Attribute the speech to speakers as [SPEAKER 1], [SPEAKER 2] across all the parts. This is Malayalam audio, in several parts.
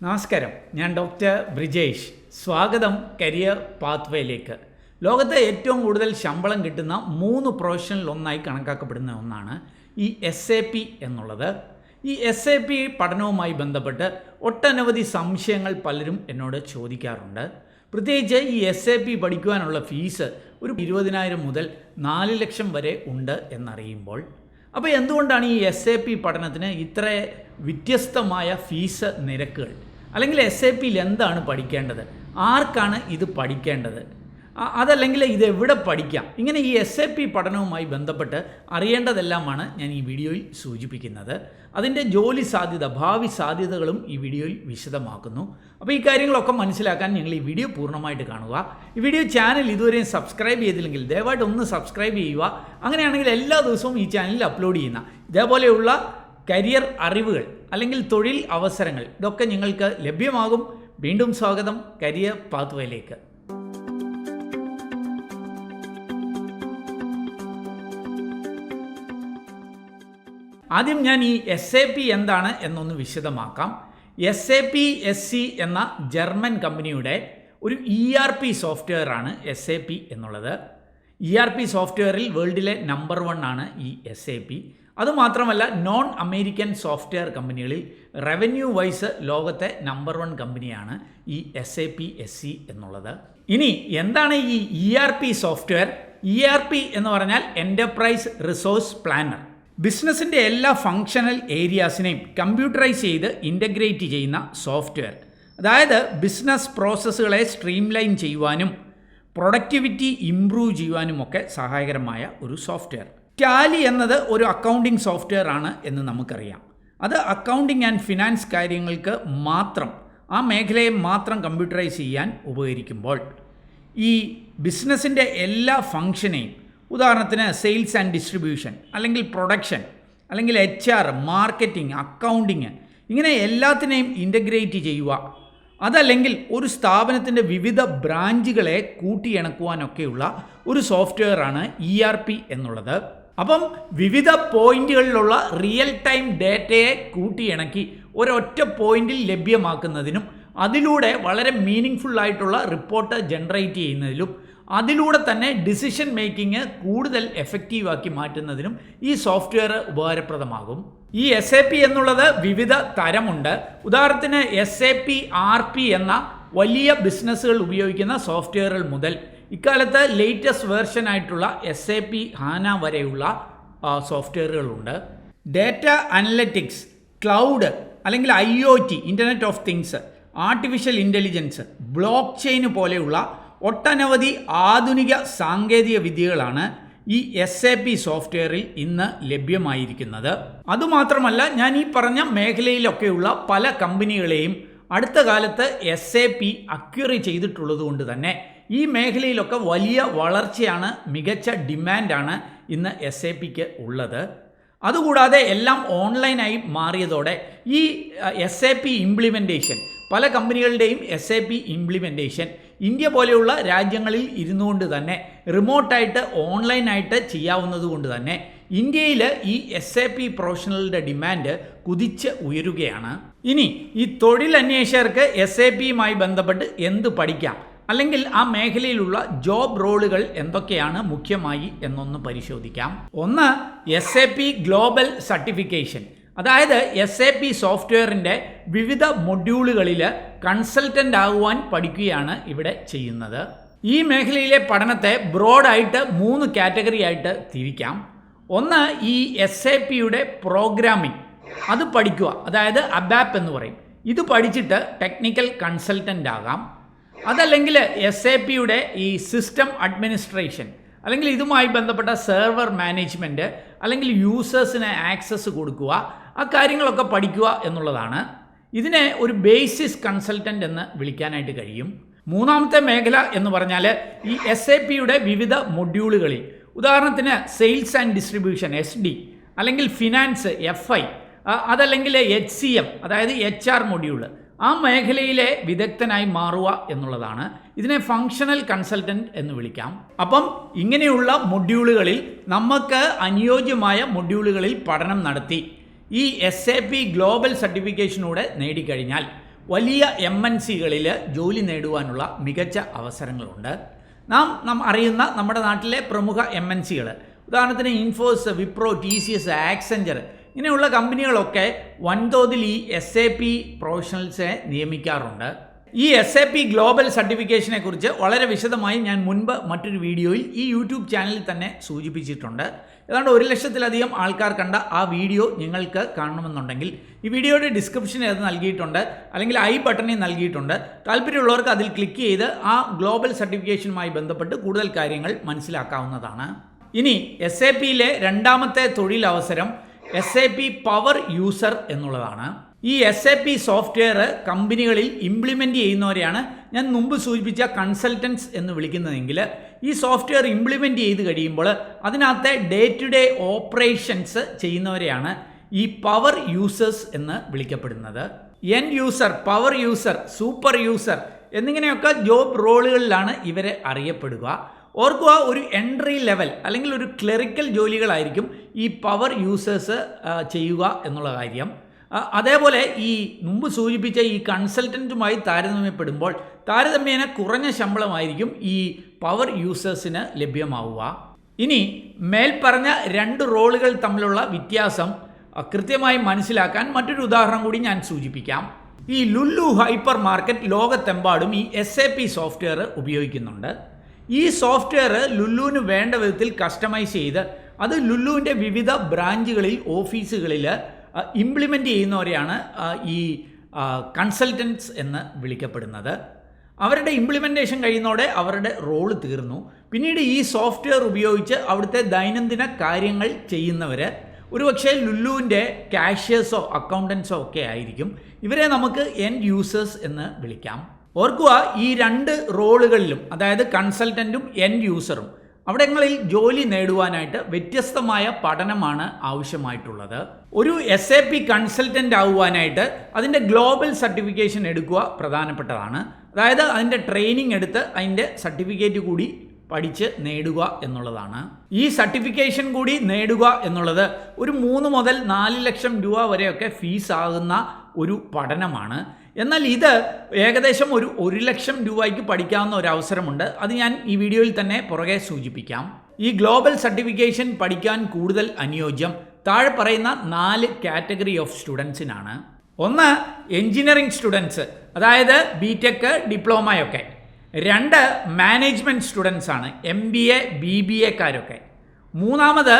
[SPEAKER 1] നമസ്കാരം, ഞാൻ ഡോക്ടർ ബ്രിജേഷ്. സ്വാഗതം കരിയർ പാത്വേയിലേക്ക്. ലോകത്തെ ഏറ്റവും കൂടുതൽ ശമ്പളം കിട്ടുന്ന 3 പ്രൊഫഷനിൽ ഒന്നായി കണക്കാക്കപ്പെടുന്ന ഒന്നാണ് ഈ SAP എന്നുള്ളത്. ഈ SAP പഠനവുമായി ബന്ധപ്പെട്ട് ഒട്ടനവധി സംശയങ്ങൾ പലരും എന്നോട് ചോദിക്കാറുണ്ട്. പ്രത്യേകിച്ച് ഈ SAP പഠിക്കുവാനുള്ള ഫീസ് ഒരു 20,000 മുതൽ 4 ലക്ഷം വരെ ഉണ്ട് എന്നറിയുമ്പോൾ, അപ്പോൾ എന്തുകൊണ്ടാണ് ഈ SAP പഠനത്തിന് ഇത്ര വ്യത്യസ്തമായ ഫീസ് നിരക്കുകൾ? അല്ലെങ്കിൽ SAPയിൽ എന്താണ് പഠിക്കേണ്ടത്? ആർക്കാണ് ഇത് പഠിക്കേണ്ടത്? അതല്ലെങ്കിൽ ഇത് എവിടെ പഠിക്കാം? ഇങ്ങനെ ഈ SAP പഠനവുമായി ബന്ധപ്പെട്ട് അറിയേണ്ടതെല്ലാമാണ് ഞാൻ ഈ വീഡിയോയിൽ സൂചിപ്പിക്കുന്നത്. അതിൻ്റെ ജോലി സാധ്യത, ഭാവി സാധ്യതകളും ഈ വീഡിയോയിൽ വിശദമാക്കുന്നു. അപ്പോൾ ഈ കാര്യങ്ങളൊക്കെ മനസ്സിലാക്കാൻ നിങ്ങൾ ഈ വീഡിയോ പൂർണ്ണമായിട്ട് കാണുക. ഈ വീഡിയോ ചാനൽ ഇതുവരെയും സബ്സ്ക്രൈബ് ചെയ്തില്ലെങ്കിൽ ദയവായിട്ട് ഒന്ന് സബ്സ്ക്രൈബ് ചെയ്യുക. അങ്ങനെയാണെങ്കിൽ എല്ലാ ദിവസവും ഈ ചാനലിൽ അപ്ലോഡ് ചെയ്യുന്ന ഇതേപോലെയുള്ള കരിയർ അറിവുകൾ അല്ലെങ്കിൽ തൊഴിൽ അവസരങ്ങൾ ഇതൊക്കെ നിങ്ങൾക്ക് ലഭ്യമാകും. വീണ്ടും സ്വാഗതം കരിയർ പാത്വേയിലേക്ക്. ആദ്യം ഞാൻ ഈ SAP എന്താണ് എന്നൊന്ന് വിശദമാക്കാം. SAP SC എന്ന ജർമ്മൻ കമ്പനിയുടെ ഒരു ERP സോഫ്റ്റ്വെയർ ആണ് SAP എന്നുള്ളത്. ERP സോഫ്റ്റ്വെയറിൽ വേൾഡിലെ നമ്പർ 1 ആണ് ഈ SAP. അതുമാത്രമല്ല, നോൺ അമേരിക്കൻ സോഫ്റ്റ്വെയർ കമ്പനികളിൽ റവന്യൂ വൈസ് ലോകത്തെ നമ്പർ 1 കമ്പനിയാണ് ഈ SAP SC എന്നുള്ളത്. ഇനി എന്താണ് ഈ ERP സോഫ്റ്റ്വെയർ? ERP എന്ന് പറഞ്ഞാൽ എൻ്റർപ്രൈസ് റിസോഴ്സ് പ്ലാനർ. ബിസിനസ്സിൻ്റെ എല്ലാ ഫങ്ഷണൽ ഏരിയാസിനെയും കമ്പ്യൂട്ടറൈസ് ചെയ്ത് ഇൻ്റഗ്രേറ്റ് ചെയ്യുന്ന സോഫ്റ്റ്വെയർ. അതായത് ബിസിനസ് പ്രോസസ്സുകളെ സ്ട്രീംലൈൻ ചെയ്യുവാനും പ്രൊഡക്ടിവിറ്റി ഇംപ്രൂവ് ചെയ്യുവാനുമൊക്കെ സഹായകരമായ ഒരു സോഫ്റ്റ്വെയർ. ടാലി എന്നത് ഒരു അക്കൗണ്ടിംഗ് സോഫ്റ്റ്വെയർ ആണ് എന്ന് നമുക്കറിയാം. അത് അക്കൗണ്ടിംഗ് ആൻഡ് ഫിനാൻസ് കാര്യങ്ങൾക്ക് മാത്രം, ആ മേഖലയെ മാത്രം കമ്പ്യൂട്ടറൈസ് ചെയ്യാൻ ഉപകരിക്കുമ്പോൾ, ഈ ബിസിനസ്സിൻ്റെ എല്ലാ ഫങ്ഷനെയും, ഉദാഹരണത്തിന് സെയിൽസ് ആൻഡ് ഡിസ്ട്രിബ്യൂഷൻ, അല്ലെങ്കിൽ പ്രൊഡക്ഷൻ, അല്ലെങ്കിൽ HR, മാർക്കറ്റിംഗ്, അക്കൗണ്ടിങ്, ഇങ്ങനെ എല്ലാത്തിനെയും ഇൻ്റഗ്രേറ്റ് ചെയ്യുക. അതല്ലെങ്കിൽ ഒരു സ്ഥാപനത്തിൻ്റെ വിവിധ ബ്രാഞ്ചുകളെ കൂട്ടിയിണക്കുവാനൊക്കെയുള്ള ഒരു സോഫ്റ്റ്വെയറാണ് ERP എന്നുള്ളത്. അപ്പം വിവിധ പോയിന്റുകളിലുള്ള റിയൽ ടൈം ഡേറ്റയെ കൂട്ടിയിണക്കി ഒരൊറ്റ പോയിന്റിൽ ലഭ്യമാക്കുന്നതിനും അതിലൂടെ വളരെ മീനിങ് ഫുള്ളായിട്ടുള്ള റിപ്പോർട്ട് ജനറേറ്റ് ചെയ്യുന്നതിലും അതിലൂടെ തന്നെ ഡിസിഷൻ മേക്കിംഗ് കൂടുതൽ എഫക്റ്റീവാക്കി മാറ്റുന്നതിനും ഈ സോഫ്റ്റ്വെയർ ഉപകാരപ്രദമാകും. ഈ SAP എന്നുള്ളത് വിവിധ തരമുണ്ട്. ഉദാഹരണത്തിന് SAP RP എന്ന വലിയ ബിസിനസ്സുകൾ ഉപയോഗിക്കുന്ന സോഫ്റ്റ്വെയറുകൾ മുതൽ ഇക്കാലത്ത് ലേറ്റസ്റ്റ് വേർഷനായിട്ടുള്ള SAP HANA വരെയുള്ള സോഫ്റ്റ്വെയറുകളുണ്ട്. ഡേറ്റ അനലറ്റിക്സ്, ക്ലൗഡ്, അല്ലെങ്കിൽ IoT, internet of things, artificial intelligence, block chain പോലെയുള്ള ഒട്ടനവധി ആധുനിക സാങ്കേതിക വിദ്യകളാണ് ഈ SAP സോഫ്റ്റ്വെയറിൽ ഇന്ന് ലഭ്യമായിരിക്കുന്നത്. അതുമാത്രമല്ല, ഞാൻ ഈ പറഞ്ഞ മേഖലയിലൊക്കെയുള്ള പല കമ്പനികളെയും അടുത്ത കാലത്ത് SAP അക്വയർ ചെയ്തിട്ടുള്ളത് കൊണ്ട് തന്നെ ഈ മേഖലയിലൊക്കെ വലിയ വളർച്ചയാണ്, മികച്ച ഡിമാൻഡാണ് ഇന്ന് SAPക്ക് ഉള്ളത്. അതുകൂടാതെ എല്ലാം ഓൺലൈനായി മാറിയതോടെ ഈ SAP ഇംപ്ലിമെൻറ്റേഷൻ, പല കമ്പനികളുടെയും SAP ഇംപ്ലിമെൻറ്റേഷൻ ഇന്ത്യ പോലെയുള്ള രാജ്യങ്ങളിൽ ഇരുന്നുകൊണ്ട് തന്നെ റിമോട്ടായിട്ട് ഓൺലൈനായിട്ട് ചെയ്യാവുന്നത് കൊണ്ട് തന്നെ ഇന്ത്യയിൽ ഈ SAP പ്രൊഫഷണലുടെ ഡിമാൻഡ് കുതിച്ച് ഉയരുകയാണ്. ഇനി ഈ തൊഴിലന്വേഷകർക്ക് SAPയുമായി ബന്ധപ്പെട്ട് എന്ത് പഠിക്കാം, അല്ലെങ്കിൽ ആ മേഖലയിലുള്ള ജോബ് റോളുകൾ എന്തൊക്കെയാണ് മുഖ്യമായി എന്നൊന്ന് പരിശോധിക്കാം. ഒന്ന്, SAP ഗ്ലോബൽ സർട്ടിഫിക്കേഷൻ. അതായത് SAP സോഫ്റ്റ്വെയറിൻ്റെ വിവിധ മൊഡ്യൂളുകളിൽ കൺസൾട്ടൻ്റ് ആകുവാൻ പഠിക്കുകയാണ് ഇവിടെ ചെയ്യുന്നത്. ഈ മേഖലയിലെ പഠനത്തെ ബ്രോഡായിട്ട് 3 കാറ്റഗറി ആയിട്ട് തിരിക്കാം. ഒന്ന്, ഈ SAPയുടെ പ്രോഗ്രാമിംഗ്, അത് പഠിക്കുക, അതായത് ABAP എന്ന് പറയും. ഇത് പഠിച്ചിട്ട് ടെക്നിക്കൽ കൺസൾട്ടൻ്റ് ആകാം. അതല്ലെങ്കിൽ SAPയുടെ ഈ സിസ്റ്റം അഡ്മിനിസ്ട്രേഷൻ, അല്ലെങ്കിൽ ഇതുമായി ബന്ധപ്പെട്ട സെർവർ മാനേജ്മെൻറ്റ്, അല്ലെങ്കിൽ യൂസേഴ്സിന് ആക്സസ് കൊടുക്കുക, ആ കാര്യങ്ങളൊക്കെ പഠിക്കുക എന്നുള്ളതാണ്. ഇതിനെ ഒരു ബേസിസ് കൺസൾട്ടൻ്റ് എന്ന് വിളിക്കാനായിട്ട് കഴിയും. മൂന്നാമത്തെ മേഖല എന്ന് പറഞ്ഞാൽ ഈ SAPയുടെ വിവിധ മൊഡ്യൂളുകളിൽ, ഉദാഹരണത്തിന് സെയിൽസ് ആൻഡ് ഡിസ്ട്രിബ്യൂഷൻ SD, അല്ലെങ്കിൽ ഫിനാൻസ് FI, അതല്ലെങ്കിൽ HCM, അതായത് HR മൊഡ്യൂൾ, ആ മേഖലയിലെ വിദഗ്ധനായി മാറുക എന്നുള്ളതാണ്. ഇതിനെ ഫങ്ഷണൽ കൺസൾട്ടൻറ്റ് എന്ന് വിളിക്കാം. അപ്പം ഇങ്ങനെയുള്ള മൊഡ്യൂളുകളിൽ നമുക്ക് അനുയോജ്യമായ മൊഡ്യൂളുകളിൽ പഠനം നടത്തി ഈ SAP ഗ്ലോബൽ സർട്ടിഫിക്കേഷനൂടെ നേടിക്കഴിഞ്ഞാൽ വലിയ MNCകളിൽ ജോലി നേടുവാനുള്ള മികച്ച അവസരങ്ങളുണ്ട്. നാം അറിയുന്ന നമ്മുടെ നാട്ടിലെ പ്രമുഖ MNCകൾ, ഉദാഹരണത്തിന് ഇൻഫോസിസ്, വിപ്രോ, TCS, ആക്സെഞ്ചർ ഇങ്ങനെയുള്ള കമ്പനികളൊക്കെ വൻതോതിൽ ഈ SAP പ്രൊഫഷണൽസിനെ നിയമിക്കാറുണ്ട്. ഈ SAP ഗ്ലോബൽ സർട്ടിഫിക്കേഷനെ കുറിച്ച് വളരെ വിശദമായി ഞാൻ മുൻപ് മറ്റൊരു വീഡിയോയിൽ ഈ യൂട്യൂബ് ചാനലിൽ തന്നെ സൂചിപ്പിച്ചിട്ടുണ്ട്. ഏതാണ്ട് 1,00,000-ലധികം ആൾക്കാർ കണ്ട ആ വീഡിയോ നിങ്ങൾക്ക് കാണണമെന്നുണ്ടെങ്കിൽ ഈ വീഡിയോയുടെ ഡിസ്ക്രിപ്ഷനിൽ അത് നൽകിയിട്ടുണ്ട്, അല്ലെങ്കിൽ ഐ ബട്ടണിൽ നൽകിയിട്ടുണ്ട്. താല്പര്യമുള്ളവർക്ക് അതിൽ ക്ലിക്ക് ചെയ്ത് ആ ഗ്ലോബൽ സർട്ടിഫിക്കേഷനുമായി ബന്ധപ്പെട്ട് കൂടുതൽ കാര്യങ്ങൾ മനസ്സിലാക്കാവുന്നതാണ്. ഇനി SAPയിലെ രണ്ടാമത്തെ തൊഴിലവസരം SAP പവർ യൂസർ എന്നുള്ളതാണ്. ഈ SAP സോഫ്റ്റ്വെയർ കമ്പനികളിൽ ഇംപ്ലിമെൻ്റ് ചെയ്യുന്നവരെയാണ് ഞാൻ മുമ്പ് സൂചിപ്പിച്ച കൺസൾട്ടൻസ് എന്ന് വിളിക്കുന്നതെങ്കിൽ, ഈ സോഫ്റ്റ്വെയർ ഇംപ്ലിമെൻ്റ് ചെയ്ത് കഴിയുമ്പോൾ അതിനകത്തെ ഡേ ടു ഡേ ഓപ്പറേഷൻസ് ചെയ്യുന്നവരെയാണ് ഈ പവർ യൂസേഴ്സ് എന്ന് വിളിക്കപ്പെടുന്നത്. End user, power user, super user എന്നിങ്ങനെയൊക്കെ ജോബ് റോളുകളിലാണ് ഇവരെ അറിയപ്പെടുക. ഓർക്കുക, ഒരു എൻട്രി ലെവൽ അല്ലെങ്കിൽ ഒരു ക്ലറിക്കൽ ജോലികളായിരിക്കും ഈ പവർ യൂസേഴ്സ് ചെയ്യുക എന്നുള്ള കാര്യം. അതേപോലെ ഈ മുമ്പ് സൂചിപ്പിച്ച ഈ കൺസൾട്ടൻറ്റുമായി താരതമ്യപ്പെടുമ്പോൾ താരതമ്യേന കുറഞ്ഞ ശമ്പളമായിരിക്കും ഈ പവർ യൂസേഴ്സിന് ലഭ്യമാവുക. ഇനി മേൽപ്പറഞ്ഞ രണ്ട് റോളുകൾ തമ്മിലുള്ള വ്യത്യാസം കൃത്യമായി മനസ്സിലാക്കാൻ മറ്റൊരു ഉദാഹരണം കൂടി ഞാൻ സൂചിപ്പിക്കാം. ഈ ലുലു ഹൈപ്പർ മാർക്കറ്റ് ലോകത്തെമ്പാടും ഈ SAP സോഫ്റ്റ്വെയർ ഉപയോഗിക്കുന്നുണ്ട്. ഈ സോഫ്റ്റ്വെയർ ലുലുവിന് വേണ്ട വിധത്തിൽ കസ്റ്റമൈസ് ചെയ്ത് അത് ലുലുവിൻ്റെ വിവിധ ബ്രാഞ്ചുകളിൽ, ഓഫീസുകളിൽ ഇംപ്ലിമെൻ്റ് ചെയ്യുന്നവരെയാണ് ഈ കൺസൾട്ടൻസ് എന്ന് വിളിക്കപ്പെടുന്നത്. അവരുടെ ഇംപ്ലിമെൻറ്റേഷൻ കഴിയുന്നതോടെ അവരുടെ റോള് തീർന്നു. പിന്നീട് ഈ സോഫ്റ്റ്വെയർ ഉപയോഗിച്ച് അവിടുത്തെ ദൈനംദിന കാര്യങ്ങൾ ചെയ്യുന്നവർ ഒരുപക്ഷെ ലുലുവിൻ്റെ കാഷ്യേഴ്സോ അക്കൗണ്ടൻസോ ഒക്കെ ആയിരിക്കും. ഇവരെ നമുക്ക് എൻഡ് യൂസേഴ്സ് എന്ന് വിളിക്കാം. ഓർക്കുക, ഈ രണ്ട് റോളുകളിലും, അതായത് കൺസൾട്ടൻറ്റും എൻഡ് യൂസറും, അവിടങ്ങളിൽ ജോലി നേടുവാനായിട്ട് വ്യത്യസ്തമായ പഠനമാണ് ആവശ്യമായിട്ടുള്ളത്. ഒരു SAP കൺസൾട്ടൻ്റ് ആകുവാനായിട്ട് അതിൻ്റെ ഗ്ലോബൽ സർട്ടിഫിക്കേഷൻ എടുക്കുക പ്രധാനപ്പെട്ടതാണ്. അതായത് അതിൻ്റെ ട്രെയിനിങ് എടുത്ത് അതിൻ്റെ സർട്ടിഫിക്കറ്റ് കൂടി പഠിച്ച് നേടുക എന്നുള്ളതാണ്. ഈ സർട്ടിഫിക്കേഷൻ കൂടി നേടുക എന്നുള്ളത് ഒരു 3 മുതൽ 4 ലക്ഷം രൂപ വരെയൊക്കെ ഫീസ് ആകുന്ന ഒരു പഠനമാണ്. എന്നാൽ ഇത് ഏകദേശം ഒരു 1 ലക്ഷം രൂപയ്ക്ക് പഠിക്കാവുന്ന ഒരു അവസരമുണ്ട്. അത് ഞാൻ ഈ വീഡിയോയിൽ തന്നെ പുറകെ സൂചിപ്പിക്കാം. ഈ ഗ്ലോബൽ സർട്ടിഫിക്കേഷൻ പഠിക്കാൻ കൂടുതൽ അനുയോജ്യം താഴെ പറയുന്ന 4 കാറ്റഗറി ഓഫ് സ്റ്റുഡൻസിനാണ്. ഒന്ന്, എഞ്ചിനീയറിംഗ് സ്റ്റുഡൻസ്, അതായത് BTech, ഡിപ്ലോമയൊക്കെ. 2, മാനേജ്മെൻറ്റ് സ്റ്റുഡൻസ് ആണ്, MBA, BBAക്കാരൊക്കെ. മൂന്നാമത്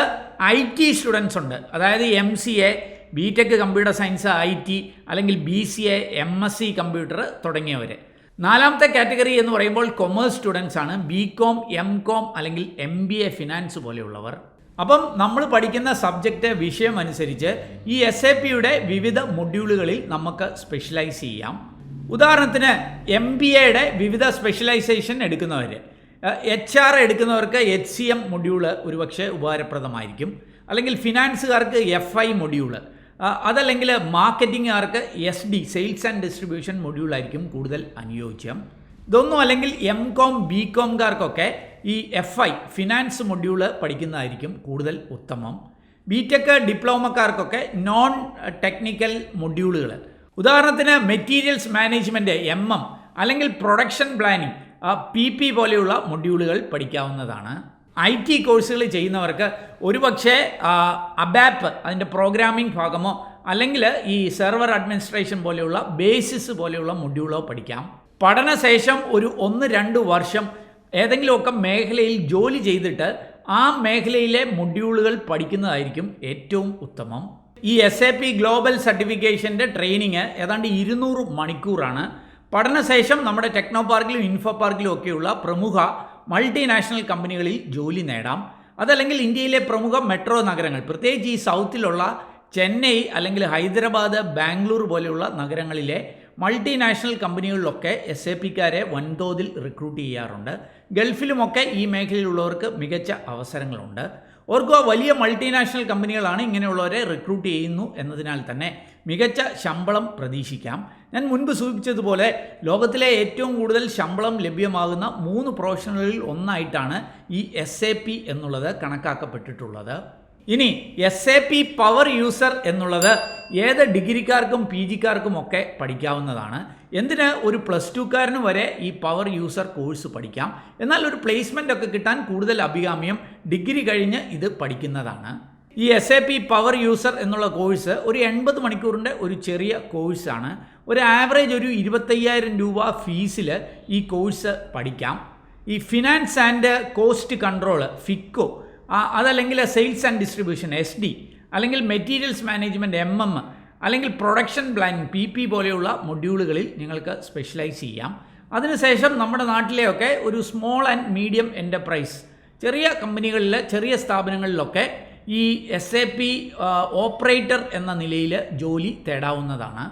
[SPEAKER 1] IT സ്റ്റുഡൻസ് ഉണ്ട്, അതായത് MCA, BTech computer science, IT അല്ലെങ്കിൽ BCA, MSc കമ്പ്യൂട്ടർ തുടങ്ങിയവർ. നാലാമത്തെ കാറ്റഗറി എന്ന് പറയുമ്പോൾ കൊമേഴ്സ് സ്റ്റുഡൻസ് ആണ്, BCom, MCom അല്ലെങ്കിൽ MBA ഫിനാൻസ് പോലെയുള്ളവർ. അപ്പം നമ്മൾ പഠിക്കുന്ന സബ്ജക്റ്റ് വിഷയം അനുസരിച്ച് ഈ SAPയുടെ വിവിധ മൊഡ്യൂളുകളിൽ നമുക്ക് സ്പെഷ്യലൈസ് ചെയ്യാം. ഉദാഹരണത്തിന് MBAയുടെ വിവിധ സ്പെഷ്യലൈസേഷൻ എടുക്കുന്നവർ, HR എടുക്കുന്നവർക്ക് HCM മൊഡ്യൂള് ഒരുപക്ഷെ ഉപകാരപ്രദമായിരിക്കും. അല്ലെങ്കിൽ ഫിനാൻസുകാർക്ക് FI മൊഡ്യൂള്, അതല്ലെങ്കിൽ മാർക്കറ്റിംഗുകാർക്ക് SD, സെയിൽസ് ആൻഡ് ഡിസ്ട്രിബ്യൂഷൻ മൊഡ്യൂളായിരിക്കും കൂടുതൽ അനുയോജ്യം. ഇതൊന്നും അല്ലെങ്കിൽ MCom, BComകാർക്കൊക്കെ ഈ FI, ഫിനാൻസ് മൊഡ്യൂള് പഠിക്കുന്നതായിരിക്കും കൂടുതൽ ഉത്തമം. BTech ഡിപ്ലോമക്കാർക്കൊക്കെ നോൺ ടെക്നിക്കൽ മൊഡ്യൂളുകൾ, ഉദാഹരണത്തിന് മെറ്റീരിയൽസ് മാനേജ്മെൻറ്റ് MM അല്ലെങ്കിൽ പ്രൊഡക്ഷൻ പ്ലാനിംഗ് PP പോലെയുള്ള മൊഡ്യൂളുകൾ പഠിക്കാവുന്നതാണ്. IT കോഴ്സുകൾ ചെയ്യുന്നവർക്ക് ഒരുപക്ഷെ ABAP അതിൻ്റെ പ്രോഗ്രാമിംഗ് ഭാഗമോ അല്ലെങ്കിൽ ഈ സെർവർ അഡ്മിനിസ്ട്രേഷൻ പോലെയുള്ള ബേസിസ് പോലെയുള്ള മൊഡ്യൂളോ പഠിക്കാം. പഠനശേഷം ഒരു 1-2 വർഷം ഏതെങ്കിലുമൊക്കെ മേഖലയിൽ ജോലി ചെയ്തിട്ട് ആ മേഖലയിലെ മൊഡ്യൂളുകൾ പഠിക്കുന്നതായിരിക്കും ഏറ്റവും ഉത്തമം. ഈ SAP ഗ്ലോബൽ സർട്ടിഫിക്കേഷൻ്റെ ട്രെയിനിങ് ഏതാണ്ട് 200 മണിക്കൂറാണ്. പഠനശേഷം നമ്മുടെ ടെക്നോ പാർക്കിലും ഇൻഫോ പാർക്കിലും ഒക്കെയുള്ള പ്രമുഖ മൾട്ടിനാഷണൽ കമ്പനികളിൽ ജോലി നേടാം. അതല്ലെങ്കിൽ ഇന്ത്യയിലെ പ്രമുഖ മെട്രോ നഗരങ്ങൾ, പ്രത്യേകിച്ച് ഈ സൗത്തിലുള്ള ചെന്നൈ അല്ലെങ്കിൽ ഹൈദരാബാദ്, ബാംഗ്ലൂർ പോലെയുള്ള നഗരങ്ങളിലെ മൾട്ടിനാഷണൽ കമ്പനികളിലൊക്കെ SAPക്കാരെ വൻതോതിൽ റിക്രൂട്ട് ചെയ്യാറുണ്ട്. ഗൾഫിലുമൊക്കെ ഈ മേഖലയിലുള്ളവർക്ക് മികച്ച അവസരങ്ങളുണ്ട്. ഓർക്കുക, വലിയ മൾട്ടിനാഷണൽ കമ്പനികളാണ് ഇങ്ങനെയുള്ളവരെ റിക്രൂട്ട് ചെയ്യുന്നു എന്നതിനാൽ തന്നെ മികച്ച ശമ്പളം പ്രതീക്ഷിക്കാം. ഞാൻ മുൻപ് സൂചിപ്പിച്ചതുപോലെ ലോകത്തിലെ ഏറ്റവും കൂടുതൽ ശമ്പളം ലഭ്യമാകുന്ന 3 പ്രൊഫഷനുകളിൽ ഒന്നായിട്ടാണ് ഈ SAP എന്നുള്ളത് കണക്കാക്കപ്പെട്ടിട്ടുള്ളത്. ഇനി SAP പവർ യൂസർ എന്നുള്ളത് ഏത് ഡിഗ്രിക്കാർക്കും PGക്കാർക്കും ഒക്കെ പഠിക്കാവുന്നതാണ്. എന്തിന് ഒരു +2കാരന് വരെ ഈ പവർ യൂസർ കോഴ്സ് പഠിക്കാം. എന്നാൽ ഒരു പ്ലേസ്മെൻ്റ് ഒക്കെ കിട്ടാൻ കൂടുതൽ അഭികാമ്യം ഡിഗ്രി കഴിഞ്ഞ് ഇത് പഠിക്കുന്നതാണ്. ഈ SAP പവർ യൂസർ എന്നുള്ള കോഴ്സ് ഒരു 80 മണിക്കൂറിൻ്റെ ഒരു ചെറിയ കോഴ്സാണ്. ഒരു ആവറേജ് ഒരു 25,000 രൂപ ഫീസിൽ ഈ കോഴ്സ് പഠിക്കാം. ഈ finance and cost control FICO, അതല്ലെങ്കിൽ സെയിൽസ് ആൻഡ് ഡിസ്ട്രിബ്യൂഷൻ SD, അല്ലെങ്കിൽ മെറ്റീരിയൽസ് മാനേജ്മെൻറ്റ് MM, അല്ലെങ്കിൽ പ്രൊഡക്ഷൻ പ്ലാനിങ് PP പോലെയുള്ള മൊഡ്യൂളുകളിൽ നിങ്ങൾക്ക് സ്പെഷ്യലൈസ് ചെയ്യാം. അതിനുശേഷം നമ്മുടെ നാട്ടിലെയൊക്കെ ഒരു സ്മോൾ ആൻഡ് മീഡിയം എൻ്റർപ്രൈസ്, ചെറിയ കമ്പനികളിൽ, ചെറിയ സ്ഥാപനങ്ങളിലൊക്കെ ഈ SAP ഓപ്പറേറ്റർ എന്ന നിലയിൽ ജോലി തേടാവുന്നതാണ്.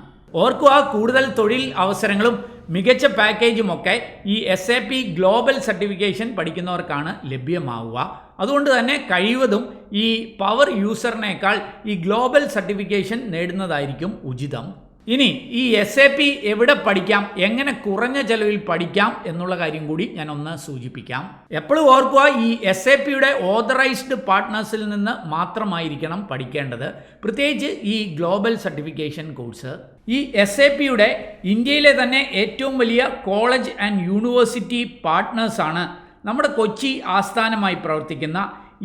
[SPEAKER 1] ഓർക്കുക, കൂടുതൽ തൊഴിൽ അവസരങ്ങളും മികച്ച പാക്കേജുമൊക്കെ ഈ SAP ഗ്ലോബൽ സർട്ടിഫിക്കേഷൻ പഠിക്കുന്നവർക്കാണ് ലഭ്യമാവുക. അതുകൊണ്ട് തന്നെ കഴിവതും ഈ പവർ യൂസറിനേക്കാൾ ഈ ഗ്ലോബൽ സർട്ടിഫിക്കേഷൻ നേടുന്നതായിരിക്കും ഉചിതം. ഇനി ഈ SAP എവിടെ പഠിക്കാം, എങ്ങനെ കുറഞ്ഞ ചെലവിൽ പഠിക്കാം എന്നുള്ള കാര്യം കൂടി ഞാൻ ഒന്ന് സൂചിപ്പിക്കാം. എപ്പോഴും ഓർക്കുക, ഈ SAPയുടെ ഓതറൈസ്ഡ് പാർട്ട്നേഴ്സിൽ നിന്ന് മാത്രമായിരിക്കണം പഠിക്കേണ്ടത്, പ്രത്യേകിച്ച് ഈ ഗ്ലോബൽ സർട്ടിഫിക്കേഷൻ കോഴ്സ്. ഈ SAPയുടെ ഇന്ത്യയിലെ തന്നെ ഏറ്റവും വലിയ കോളേജ് ആൻഡ് യൂണിവേഴ്സിറ്റി പാർട്ട്നേഴ്സാണ് നമ്മുടെ കൊച്ചി ആസ്ഥാനമായി പ്രവർത്തിക്കുന്ന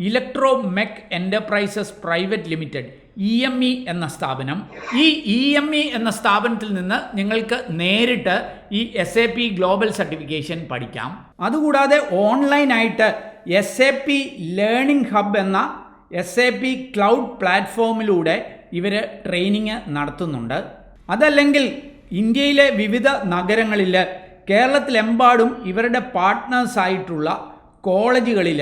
[SPEAKER 1] electro mech enterprises private limited EME എന്ന സ്ഥാപനം. ഈ EME എന്ന സ്ഥാപനത്തിൽ നിന്ന് നിങ്ങൾക്ക് നേരിട്ട് ഈ SAP ഗ്ലോബൽ സർട്ടിഫിക്കേഷൻ പഠിക്കാം. അതുകൂടാതെ ഓൺലൈനായിട്ട് SAP ലേണിംഗ് ഹബ് എന്ന SAP ക്ലൗഡ് പ്ലാറ്റ്ഫോമിലൂടെ ഇവർ ട്രെയിനിങ് നടത്തുന്നുണ്ട്. അതല്ലെങ്കിൽ ഇന്ത്യയിലെ വിവിധ നഗരങ്ങളിൽ, കേരളത്തിലെമ്പാടും ഇവരുടെ പാർട്ട്നേഴ്സായിട്ടുള്ള കോളേജുകളിൽ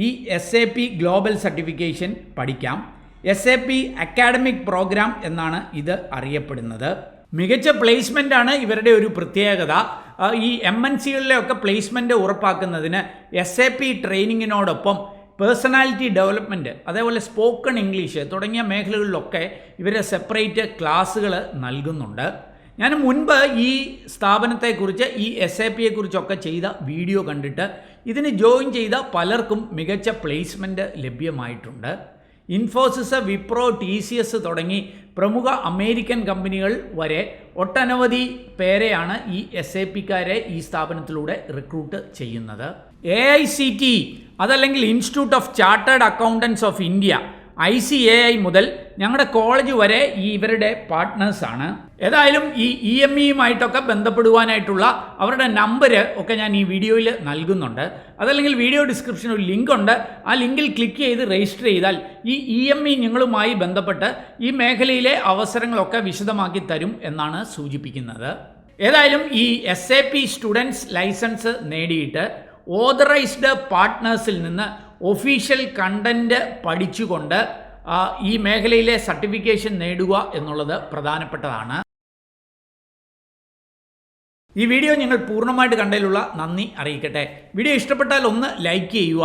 [SPEAKER 1] ഈ SAP ഗ്ലോബൽ സർട്ടിഫിക്കേഷൻ പഠിക്കാം. SAP അക്കാഡമിക് പ്രോഗ്രാം എന്നാണ് ഇത് അറിയപ്പെടുന്നത്. മികച്ച പ്ലേസ്മെൻ്റാണ് ഇവരുടെ ഒരു പ്രത്യേകത. ഈ MNCകളിലെയൊക്കെ പ്ലേസ്മെൻറ്റ് ഉറപ്പാക്കുന്നതിന് SAP ട്രെയിനിങ്ങിനോടൊപ്പം പേഴ്സണാലിറ്റി ഡെവലപ്മെൻറ്റ്, അതേപോലെ സ്പോക്കൺ ഇംഗ്ലീഷ് തുടങ്ങിയ മേഖലകളിലൊക്കെ ഇവർ സെപ്പറേറ്റ് ക്ലാസ്സുകൾ നൽകുന്നുണ്ട്. ഞാൻ മുൻപ് ഈ സ്ഥാപനത്തെക്കുറിച്ച്, ഈ SAPയെക്കുറിച്ചൊക്കെ ചെയ്ത വീഡിയോ കണ്ടിട്ട് ഇതിന് ജോയിൻ ചെയ്ത പലർക്കും മികച്ച പ്ലേസ്മെൻറ്റ് ലഭ്യമായിട്ടുണ്ട്. ഇൻഫോസിസ്, വിപ്രോ, TCS തുടങ്ങി പ്രമുഖ അമേരിക്കൻ കമ്പനികൾ വരെ ഒട്ടനവധി പേരെയാണ് ഈ SAPക്കാരെ ഈ സ്ഥാപനത്തിലൂടെ റിക്രൂട്ട് ചെയ്യുന്നത്. AICTE, അതല്ലെങ്കിൽ institute of chartered accountants of India, ICAI മുതൽ ഞങ്ങളുടെ കോളേജ് വരെ ഇവരുടെ പാർട്ട്നേഴ്സാണ്. ഏതായാലും ഈ EMEയുമായിട്ടൊക്കെ ബന്ധപ്പെടുവാനായിട്ടുള്ള അവരുടെ നമ്പർ ഒക്കെ ഞാൻ ഈ വീഡിയോയിൽ നൽകുന്നുണ്ട്. അതല്ലെങ്കിൽ വീഡിയോ ഡിസ്ക്രിപ്ഷനിൽ ഒരു ലിങ്ക് ഉണ്ട്. ആ ലിങ്കിൽ ക്ലിക്ക് ചെയ്ത് രജിസ്റ്റർ ചെയ്താൽ ഈ EME നിങ്ങളുമായി ബന്ധപ്പെട്ട് ഈ മേഖലയിലെ അവസരങ്ങളൊക്കെ വിശദമാക്കി തരും എന്നാണ് സൂചിപ്പിക്കുന്നത്. ഏതായാലും ഈ SAP സ്റ്റുഡൻസ് ലൈസൻസ് നേടിയിട്ട് ഓതറൈസ്ഡ് പാർട്ട്നേഴ്സിൽ നിന്ന് ഒഫീഷ്യൽ കണ്ടൻറ്റ് പഠിച്ചുകൊണ്ട് ഈ മേഖലയിലെ സർട്ടിഫിക്കേഷൻ നേടുക എന്നുള്ളത് പ്രധാനപ്പെട്ടതാണ്. ഈ വീഡിയോ നിങ്ങൾ പൂർണ്ണമായിട്ട് കണ്ടതിലുള്ള നന്ദി അറിയിക്കട്ടെ. വീഡിയോ ഇഷ്ടപ്പെട്ടാൽ ഒന്ന് ലൈക്ക് ചെയ്യുക.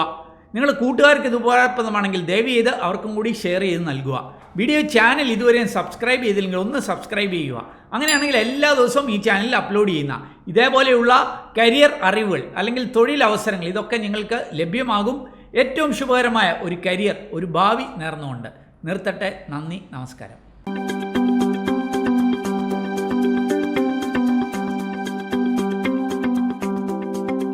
[SPEAKER 1] നിങ്ങൾ കൂട്ടുകാർക്ക് ഇത് ഉപകാരപ്രദമാണെങ്കിൽ ദയവ് ചെയ്ത് അവർക്കും കൂടി ഷെയർ ചെയ്ത് നൽകുക. വീഡിയോ ചാനൽ ഇതുവരെയും സബ്സ്ക്രൈബ് ചെയ്തില്ലെങ്കിൽ ഒന്ന് സബ്സ്ക്രൈബ് ചെയ്യുക. അങ്ങനെയാണെങ്കിൽ എല്ലാ ദിവസവും ഈ ചാനലിൽ അപ്ലോഡ് ചെയ്യുന്ന ഇതേപോലെയുള്ള കരിയർ അറിവുകൾ അല്ലെങ്കിൽ തൊഴിൽ അവസരങ്ങൾ ഇതൊക്കെ നിങ്ങൾക്ക് ലഭ്യമാകും. ഏറ്റവും ശുഭകരമായ ഒരു കരിയർ, ഒരു ഭാവി നേർന്നുകൊണ്ട് നിർത്തട്ടെ. നന്ദി, നമസ്കാരം.